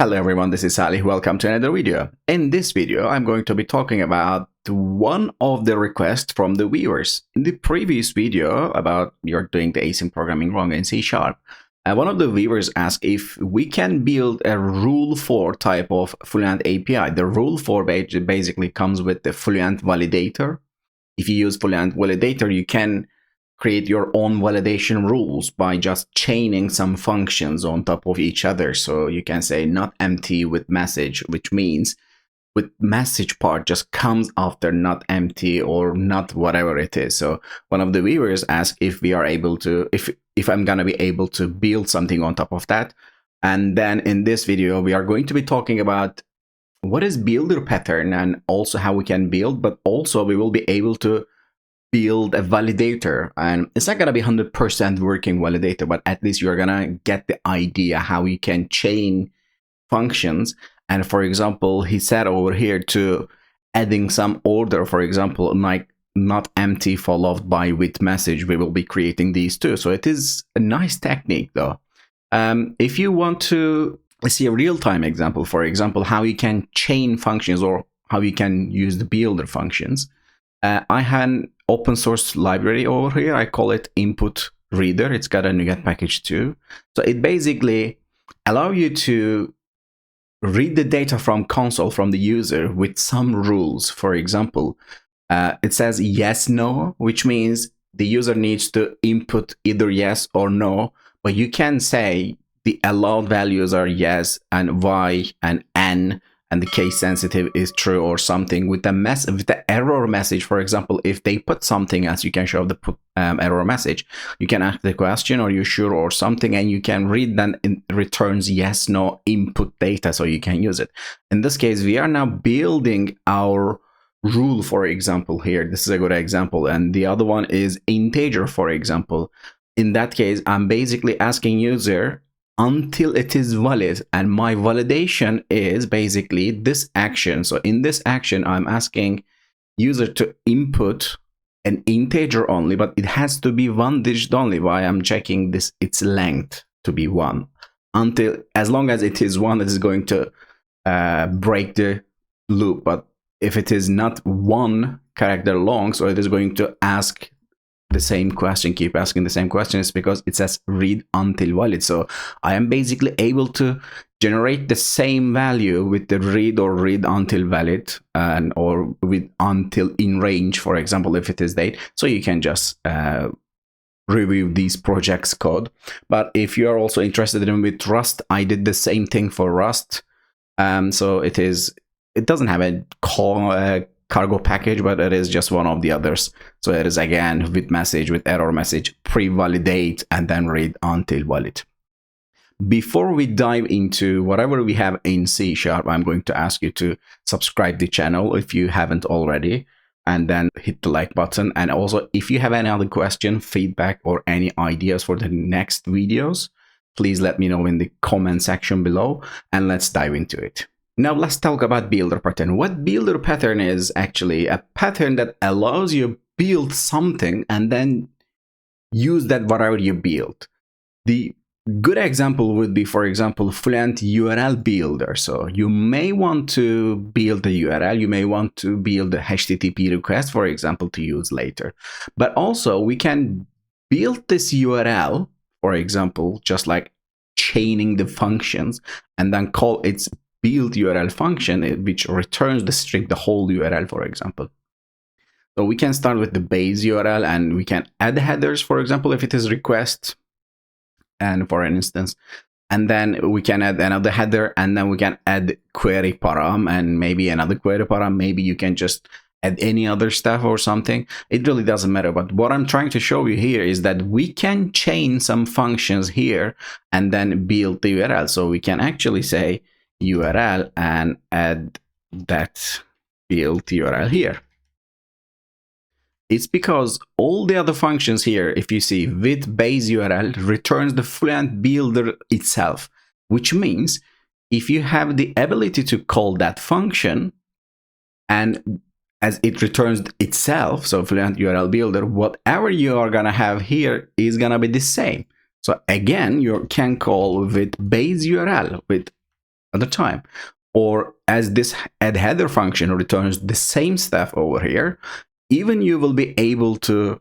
Hello everyone, this is Ali. Welcome to another video. In this video, I'm going to be talking about one of the requests from the viewers. In the previous video about you're doing the async programming wrong in C#, one of the viewers asked if we can build a rule for type of Fluent API. The rule for basically comes with the Fluent Validator. If you use Fluent Validator, you can create your own validation rules by just chaining some functions on top of each other. So you can say NotEmpty WithMessage, which means WithMessage part just comes after NotEmpty or not whatever it is. So one of the viewers asked if we are able to, if I'm gonna be able to build something on top of that. And then in this video, we are going to be talking about what is builder pattern and also how we can build, but also we will be able to build a validator. And it's not going to be 100% working validator, but at least you're going to get the idea how you can chain functions. And for example, he said over here to adding some order, for example, like NotEmpty followed by WithMessage, we will be creating these too. So it is a nice technique though. If you want to see a real-time example, for example, how you can chain functions or how you can use the builder functions, I had an open source library over here. I call it Input Reader. It's got a NuGet package too. So it basically allows you to read the data from console from the user with some rules. For example, it says yes, no, which means the user needs to input either yes or no, but you can say the allowed values are yes and y and n, and the case sensitive is true or something. With the error message, for example, if they put something else, you can show the error message. You can ask the question, are you sure or something, and you can read then it returns yes, no input data, so you can use it. In this case, we are now building our rule, for example, here. This is a good example. And the other one is integer, for example. In that case, I'm basically asking user until it is valid, and my validation is basically this action. So in this action, I'm asking user to input an integer only, but it has to be one digit only. Why I'm checking this, its length to be one. Until, as long as it is one, it is going to break the loop. But if it is not one character long, so it is going to ask the same question, keep asking the same question. It's because it says read until valid. So I am basically able to generate the same value with the read or read until valid, and or with until in range, for example, if it is date. So you can just review these projects code. But if you are also interested in with Rust, I did the same thing for Rust. So it doesn't have a cargo package, but it is just one of the others. So it is again WithMessage, with error message, pre-validate, and then read until valid. Before we dive into whatever we have in C#, I'm going to ask you to subscribe the channel if you haven't already, and then hit the like button. And also, if you have any other question, feedback, or any ideas for the next videos, please let me know in the comment section below, and let's dive into it. Now let's talk about builder pattern. What builder pattern is actually a pattern that allows you to build something and then use that whatever you build. The good example would be, for example, Fluent URL builder. So you may want to build a URL, you may want to build a HTTP request, for example, to use later. But also we can build this URL, for example, just like chaining the functions, and then call its build URL function, which returns the string, the whole URL, for example. So we can start with the base URL, and we can add headers, for example, if it is request, and for an instance, and then we can add another header, and then we can add query param, and maybe another query param. Maybe you can just add any other stuff or something. It really doesn't matter. But what I'm trying to show you here is that we can chain some functions here and then build the URL. So we can actually say URL and add that build URL here. It's because all the other functions here, if you see with base URL, returns the Fluent builder itself, which means if you have the ability to call that function and as it returns itself, so Fluent URL builder, whatever you are gonna have here is gonna be the same. So again, you can call with base URL with at the time. Or as this add header function returns the same stuff over here, even you will be able to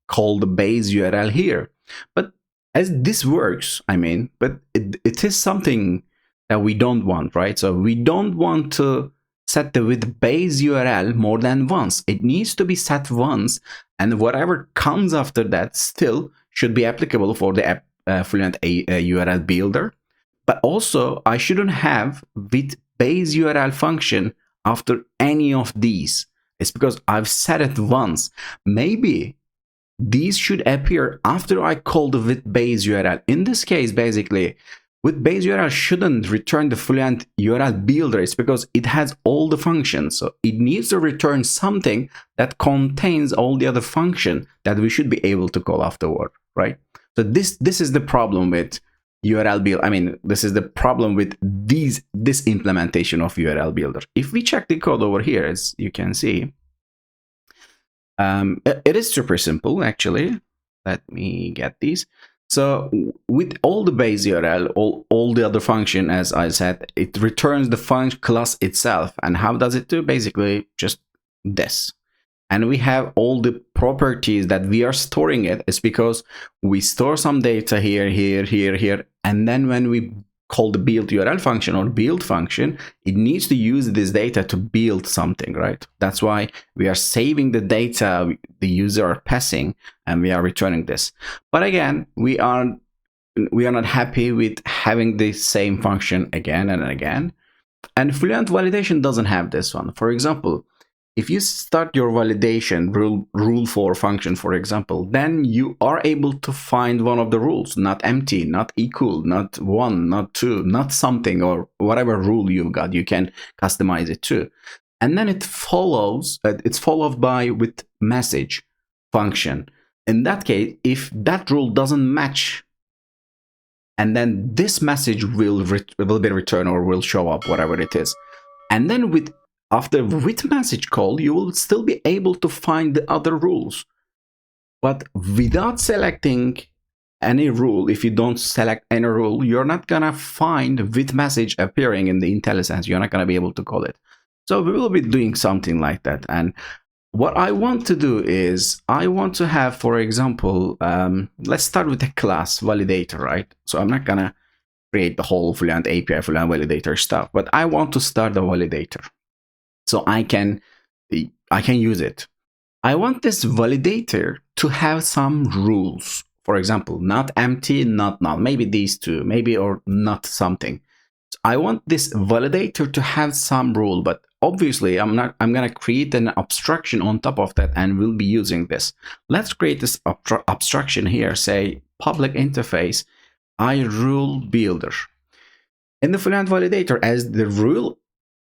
call the base URL here. But as this works, but it is something that we don't want, right? So we don't want to set the with base URL more than once. It needs to be set once, and whatever comes after that still should be applicable for the Fluent URL builder. But also, I shouldn't have with base URL function after any of these. It's because I've set it once. Maybe these should appear after I call the with base URL. In this case, basically, with base URL shouldn't return the Fluent URL builder. It's because it has all the functions. So it needs to return something that contains all the other function that we should be able to call afterward, right? So this is the problem with URL build. This is the problem with this implementation of URL builder. If we check the code over here, as you can see, it is super simple, actually. Let me get these. So with all the base URL, all the other function, as I said, it returns the function class itself. And how does it do? Basically, just this. And we have all the properties that we are storing it. It's because we store some data here, here, here, here. And then when we call the build URL function or build function, it needs to use this data to build something, right? That's why we are saving the data the user are passing, and we are returning this. But again, we are not happy with having the same function again and again. And Fluent Validation doesn't have this one. For example, if you start your validation rule for function, for example, then you are able to find one of the rules, not empty, not equal, not one, not two, not something, or whatever rule you've got, you can customize it too. And then it follows, it's followed by with message function. In that case, if that rule doesn't match, and then this message will be returned or will show up, whatever it is. And then after WithMessage call, you will still be able to find the other rules. But without selecting any rule, if you don't select any rule, you're not going to find WithMessage appearing in the IntelliSense. You're not going to be able to call it. So we will be doing something like that. And what I want to do is I want to have, for example, let's start with the class validator, right? So I'm not going to create the whole Fluent API, Fluent Validator stuff, but I want to start the validator. So I can use it. I want this validator to have some rules. For example, NotEmpty, NotNull, maybe these two, maybe, or not something. So I want this validator to have some rule, but obviously I'm going to create an abstraction on top of that, and we'll be using this. Let's create this abstraction here, say public interface, iRule builder. In the Fluent Validator, as the rule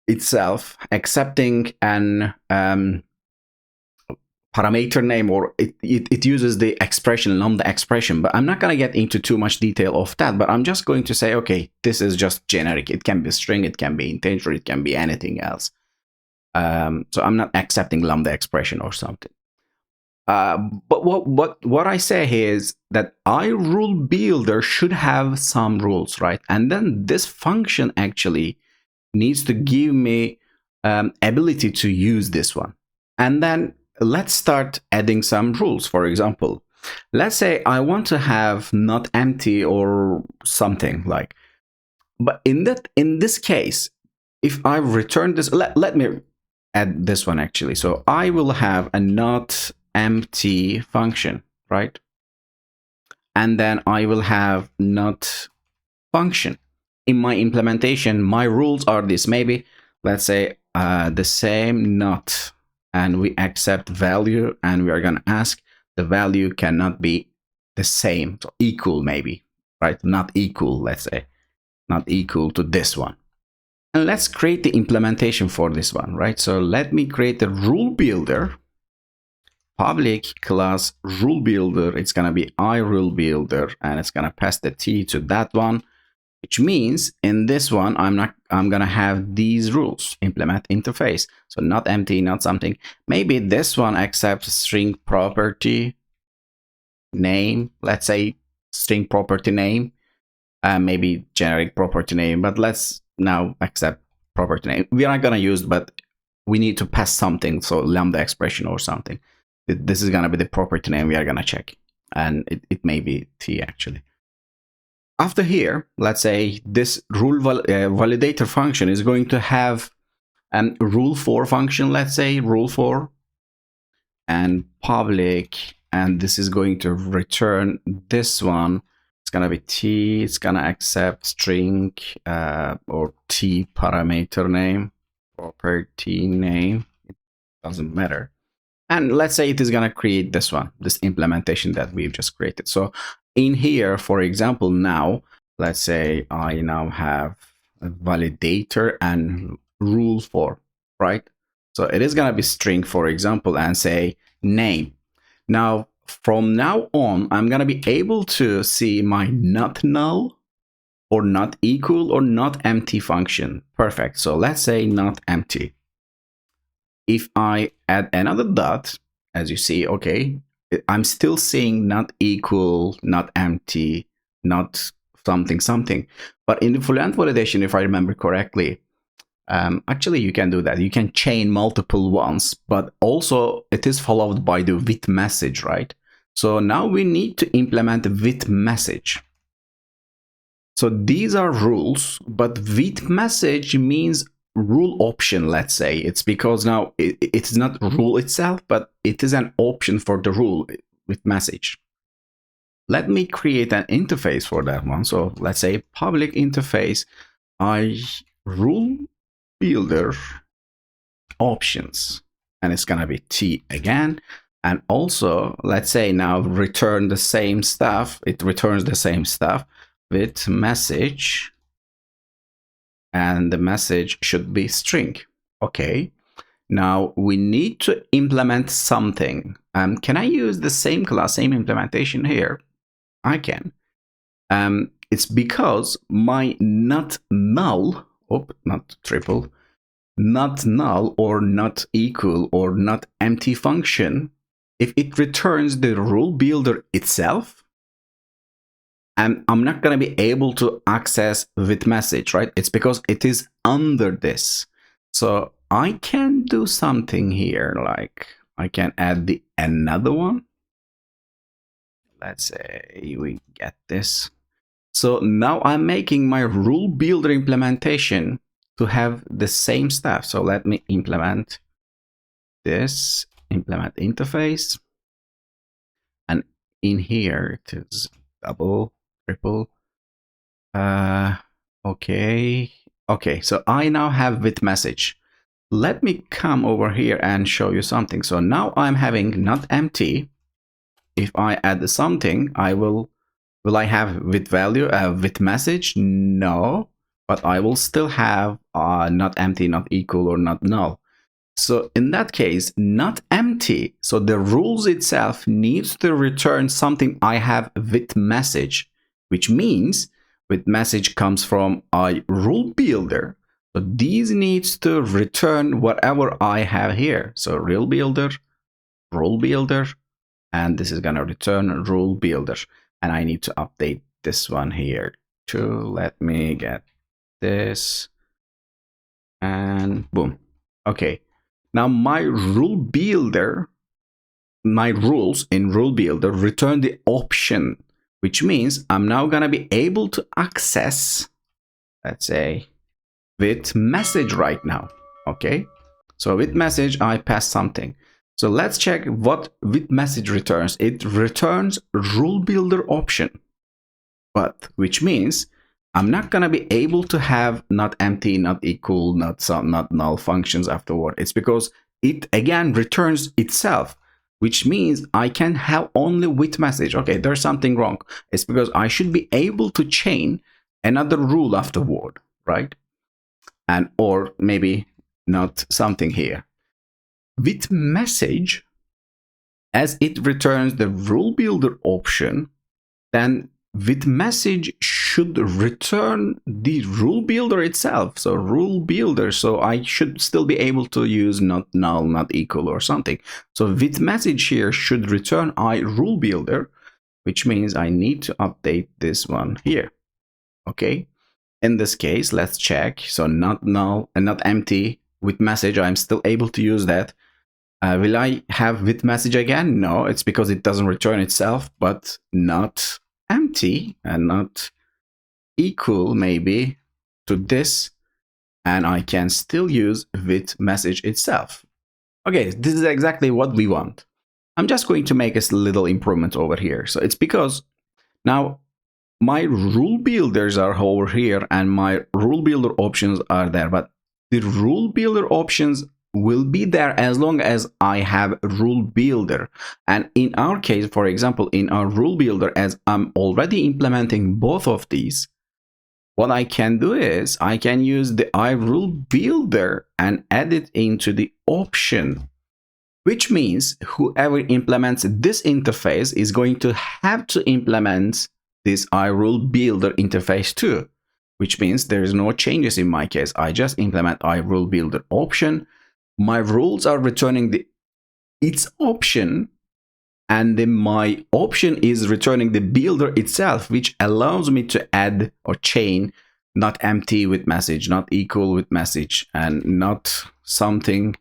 itself, accepting an parameter name, or it uses the expression, lambda expression, but I'm not going to get into too much detail of that, but I'm just going to say, okay, this is just generic. It can be string, it can be integer, it can be anything else. So I'm not accepting lambda expression or something. But what I say here is that iRule builder should have some rules, right? And then this function actually needs to give me ability to use this one. And then let's start adding some rules. For example, let's say I want to have NotEmpty or something like, but in this case, if I return this, let me add this one actually. So I will have a NotEmpty function, right? And then I will have not function. In my implementation, my rules are this. Maybe let's say the same not, and we accept value, and we are going to ask the value cannot be the same, so equal maybe, right? Not equal, let's say, not equal to this one. And let's create the implementation for this one, right? So let me create the rule builder, public class rule builder. It's going to be iRule builder, and it's going to pass the T to that one. Which means in this one, I'm going to have these rules, implement interface. So not empty, not something. Maybe this one accepts string property name, let's say string property name. maybe generic property name, but let's now accept property name. We are not going to use, but we need to pass something, so lambda expression or something. This is going to be the property name we are going to check, and it may be t actually. After here, let's say this rule validator function is going to have rule for function, let's say rule for, and public, and this is going to return this one. It's gonna be t, it's gonna accept string or t parameter name, property name, it doesn't matter. And let's say it is gonna create this one, this implementation that we've just created. So in here, for example, now let's say I now have a validator and rule for, right? So it is gonna be string, for example, and say name. Now from now on, I'm gonna be able to see my NotNull or not equal or NotEmpty function. Perfect. So let's say NotEmpty. If I add another dot, as you see, okay, I'm still seeing not equal, not empty, not something, something. But in the Fluent validation, if I remember correctly, actually you can do that. You can chain multiple ones, but also it is followed by the WithMessage, right? So now we need to implement the WithMessage. So these are rules, but WithMessage means rule option, let's say. It's because now it's not rule itself, but it is an option for the rule with message. Let me create an interface for that one. So let's say public interface, rule builder options, and it's gonna be t again. And also let's say now return the same stuff. It returns the same stuff with message, and the message should be string. Okay, now we need to implement something. Can I use the same class, same implementation here? I can. It's because my NotNull, not triple, NotNull or not equal or NotEmpty function, if it returns the rule builder itself, and I'm not going to be able to access WithMessage, right? It's because it is under this. So I can do something here, like I can add another one. Let's say we get this. So now I'm making my rule builder implementation to have the same stuff. So let me implement this, implement interface. And in here it is double, triple. Okay, so I now have WithMessage. Let me come over here and show you something. So now I'm having NotEmpty. If I add something, will I have with value WithMessage? No, but I will still have not empty, not equal, or not null. So in that case, not empty. So the rules itself needs to return something I have WithMessage, which means WithMessage comes from a rule builder. So these needs to return whatever I have here. So rule builder, and this is gonna return rule builder. And I need to update this one here too. Let me get this, and boom. Okay. Now my rule builder, my rules in rule builder return the option, which means I'm now gonna be able to access, let's say, WithMessage right now. Okay, so WithMessage I pass something. So let's check what WithMessage returns. It returns rule builder option, but which means I'm not gonna be able to have not empty, not equal, not null functions afterward. It's because it again returns itself, which means I can have only WithMessage. Okay, there's something wrong. It's because I should be able to chain another rule afterward, right? And or maybe not something here. WithMessage, as it returns the rule builder option, then WithMessage should return the rule builder itself. So rule builder, so I should still be able to use not null, not equal or something. So WithMessage here should return I rule builder, which means I need to update this one here. Okay. In this case, let's check. So not null and not empty with message. I'm still able to use that. Will I have with message again? No, it's because it doesn't return itself, but not empty and not equal maybe to this. And I can still use with message itself. Okay, this is exactly what we want. I'm just going to make a little improvement over here. So it's because now my rule builders are over here and my rule builder options are there, but the rule builder options will be there as long as I have rule builder. And in our case, for example, in our rule builder, as I'm already implementing both of these, what I can do is I can use the iRule builder and add it into the option, which means whoever implements this interface is going to have to implement this iRule builder interface too, which means there's no changes in my case. I just implement iRule builder option. My rules are returning its option, and then my option is returning the builder itself, which allows me to add or chain not empty with message, not equal with message, and not something,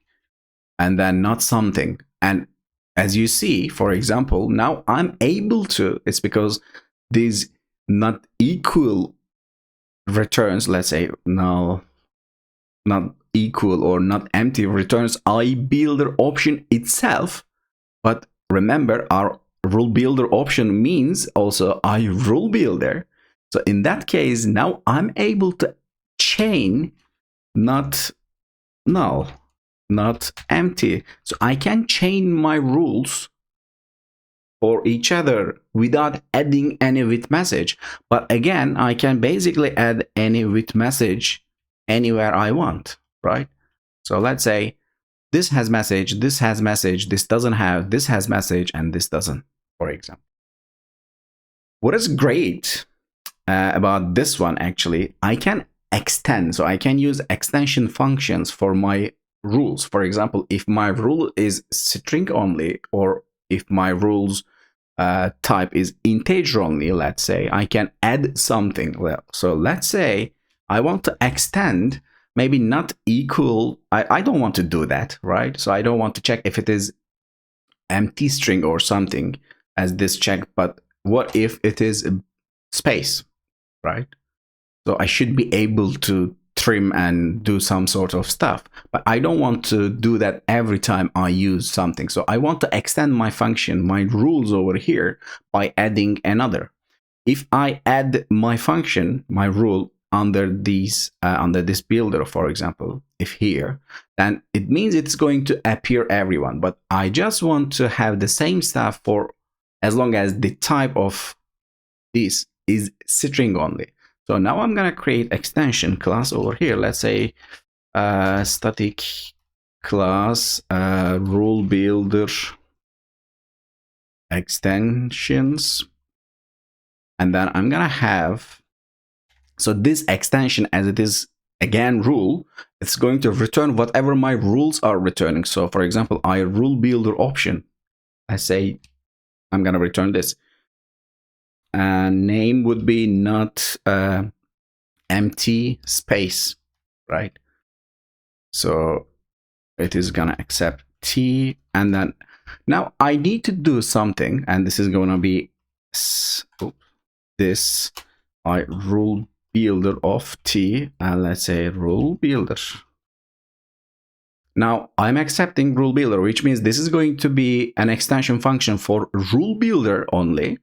and then not something. And as you see, for example, now I'm able to, it's because these not equal returns, let's say null, not equal or not empty returns iBuilder option itself. But remember, our rule builder option means also iRule builder. So in that case, now I'm able to chain not null, not empty. So I can chain my rules for each other without adding any with message. But again, I can basically add any with message anywhere I want, right? So let's say this has message, this has message, this doesn't have, this has message, and this doesn't, for example. What is great about this one, actually, I can extend. So I can use extension functions for my rules. For example, if my rule is string only, or if my rules type is integer only, let's say, I can add something. Well, so let's say I want to extend maybe not equal. I don't want to do that, right? So I don't want to check if it is empty string or something as this check, but what if it is space, right? So I should be able to trim and do some sort of stuff, but I don't want to do that every time I use something. So I want to extend my function, my rules over here by adding another. If I add my function, my rule under these under this builder, for example, if here, then it means it's going to appear everyone. But I just want to have the same stuff for as long as the type of this is string only. So now I'm gonna create extension class over here. Let's say static class rule builder extensions, and then I'm gonna have, so this extension, as it is again rule, it's going to return whatever my rules are returning. So for example, iRule builder option, I say I'm gonna return this, and name would be not empty space, right? So it is gonna accept T, and then now I need to do something, and this is gonna be this rule builder of T, and let's say rule builder. Now I'm accepting rule builder, which means this is going to be an extension function for rule builder only,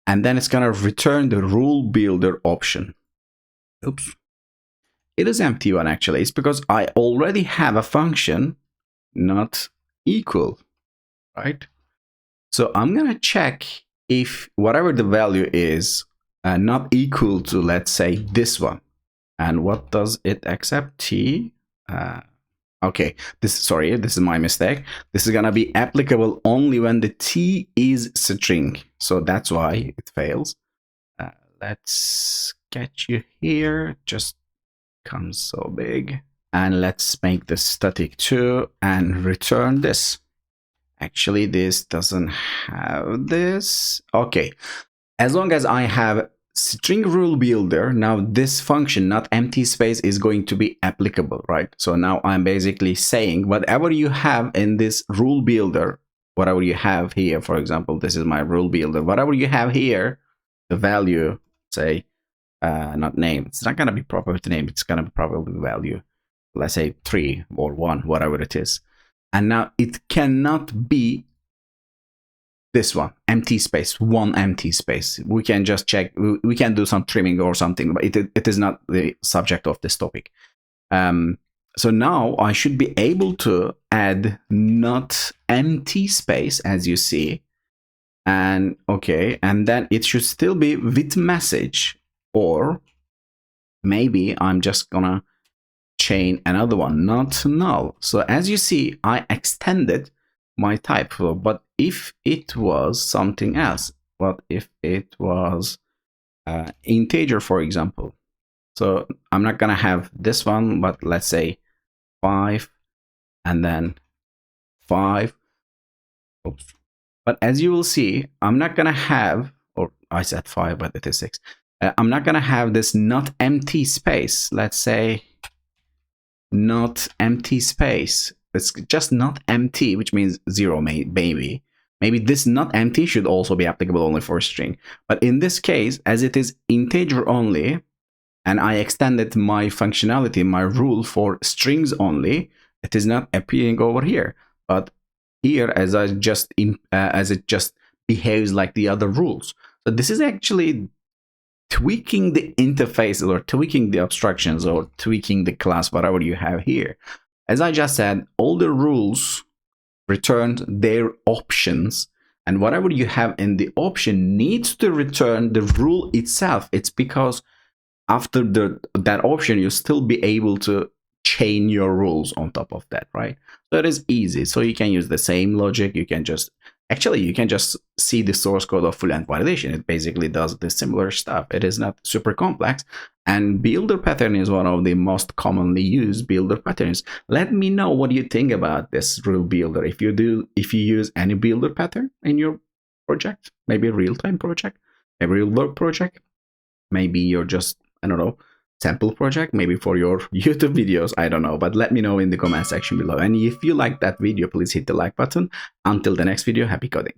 and then it's gonna return the rule builder option. Oops. It is empty one, actually. It's because I already have a function not equal, right? So I'm gonna check if whatever the value is not equal to, let's say, this one. And what does it accept? T. Okay, this is my mistake. This is gonna be applicable only when the T is string. So that's why it fails. Let's get you here. Just comes so big. And let's make this static too and return this. Actually, this doesn't have this. Okay, as long as I have string rule builder, now this function, not empty space, is going to be applicable, right? So now I'm basically saying whatever you have in this rule builder, whatever you have here, for example, this is my rule builder, whatever you have here, the value, say, not name, it's not going to be property name, it's going to be probably value, let's say 3 or 1, whatever it is. And now it cannot be this one, empty space, one empty space. We can just check, we can do some trimming or something, but it is not the subject of this topic. So now I should be able to add not empty space, as you see. And okay, and then it should still be with message, or maybe I'm just gonna chain another one, not null. So as you see, I extended my type flow. But if it was something else, what if it was integer, for example? So I'm not gonna have this one, but let's say 5 and then 5. Oops. But as you will see, I'm not gonna have, or I said 5, but it is 6. I'm not gonna have this not empty space. Let's say not empty space. It's just not empty, which means 0, maybe. Maybe this not empty should also be applicable only for a string. But in this case, as it is integer only, and I extended my functionality, my rule for strings only, it is not appearing over here. But here, as it just behaves like the other rules. So this is actually tweaking the interface, or tweaking the abstractions, or tweaking the class, whatever you have here. As I just said, all the rules returned their options, and whatever you have in the option needs to return the rule itself. It's because after that option, you'll still be able to chain your rules on top of that, right? So it is easy. So you can use the same logic. You can just see the source code of Fluent Validation. It basically does the similar stuff. It is not super complex. And builder pattern is one of the most commonly used builder patterns. Let me know what you think about this rule builder. If you use any builder pattern in your project, maybe a real-time project, a real world project, maybe you're just, I don't know, sample project, maybe for your YouTube videos, I don't know, but let me know in the comment section below. And if you like that video, please hit the like button. Until the next video, happy coding.